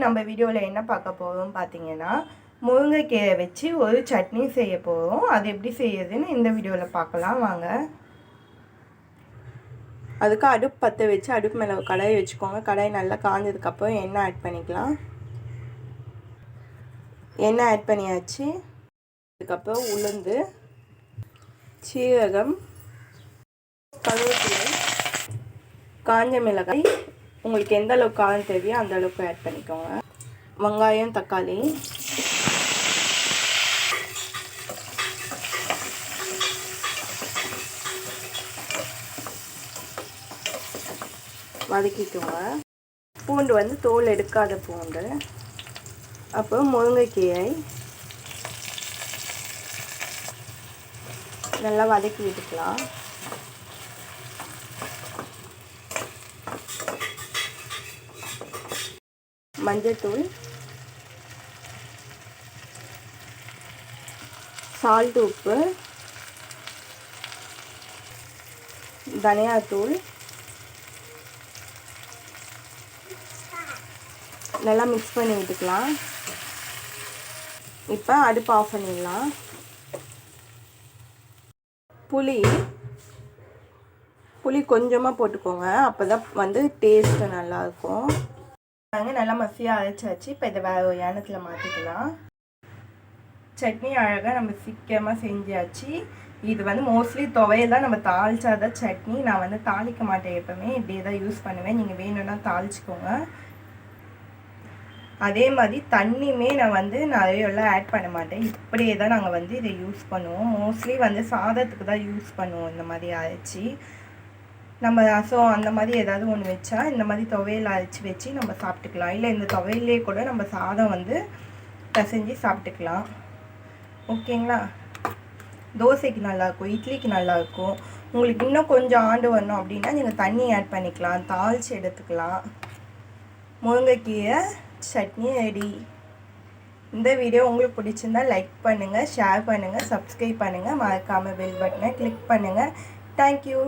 நம்ம வீடியோவில் என்ன பார்க்க போகிறோம் பார்த்தீங்கன்னா, முருங்கைக்கீரை வச்சு ஒரு சட்னி செய்ய போகிறோம். அது எப்படி செய்யுதுன்னு இந்த வீடியோவில் பார்க்கலாம் வாங்க. அதுக்கு அடுப்பு பற்ற வச்சு அடுப்பு மேலே கடாயை வச்சுக்கோங்க. கடாய் நல்லா காஞ்சதுக்கப்புறம் எண்ணெய் ஆட் பண்ணிக்கலாம். எண்ணெய் ஆட் பண்ணியாச்சு. அதுக்கப்புறம் உளுந்து, சீரகம், கருவேப்பிலை, காஞ்ச மிளகாய், உங்களுக்கு எந்த அளவுக்கு காரம் தேவையோ அந்த அளவுக்கு ஆட் பண்ணிக்கோங்க. வெங்காயம், தக்காளி, வதக்கிக்கோங்க. பூண்டு வந்து தோல் எடுக்காத பூண்டு. அப்புறம் முருங்கைக்கீரை நல்லா வதக்கி விட்டுக்கலாம். மஞ்சள்தூள், சால்ட், உப்பு, தனியாத்தூள் நல்லா மிக்ஸ் பண்ணி விட்டுக்கலாம். இப்போ அடுப்பு ஆஃப் பண்ணிடலாம். புளி கொஞ்சமாக போட்டுக்கோங்க, அப்போ தான் வந்து டேஸ்ட்டு நல்லாயிருக்கும். நாங்கள் நல்லா மசியாக அரைச்சாச்சு. இப்போ இதை வேறு ஒரு எண்ணத்தில் மாற்றிக்கலாம். சட்னி அழகாக நம்ம சீக்கிரமாக செஞ்சாச்சு. இது வந்து மோஸ்ட்லி துவையல் தான், நம்ம தாளிச்சாத சட்னி. நான் வந்து தாளிக்க மாட்டேன், எப்போவுமே இப்படியே தான் யூஸ் பண்ணுவேன். நீங்கள் வேணும்னா தாளிச்சிக்கோங்க. அதே மாதிரி தண்ணியுமே நான் வந்து நிறையெல்லாம் ஆட் பண்ண மாட்டேன். இப்படியே தான் நாங்கள் வந்து இதை யூஸ் பண்ணுவோம். மோஸ்ட்லி வந்து சாதத்துக்கு தான் யூஸ் பண்ணுவோம். இந்த மாதிரி அரைச்சி நம்ம ரசம் அந்த மாதிரி ஏதாவது ஒன்று வச்சா இந்த மாதிரி துவையல் அரைச்சி வச்சு நம்ம சாப்பிட்டுக்கலாம். இல்லை இந்த துவையிலே கூட நம்ம சாதம் வந்து பிசைஞ்சு சாப்பிட்டுக்கலாம். ஓகேங்களா? தோசைக்கு நல்லாயிருக்கும், இட்லிக்கு நல்லாயிருக்கும். உங்களுக்கு இன்னும் கொஞ்சம் ஆண்டு வரணும் அப்படின்னா நீங்கள் தண்ணி ஆட் பண்ணிக்கலாம், தாளித்து எடுத்துக்கலாம். முருங்கைக்கீரை சட்னி ரெடி. இந்த வீடியோ உங்களுக்கு பிடிச்சிருந்தால் லைக் பண்ணுங்கள், ஷேர் பண்ணுங்கள், சப்ஸ்கிரைப் பண்ணுங்கள், மறக்காமல் பெல் பட்டனை கிளிக் பண்ணுங்கள். தேங்க்யூ.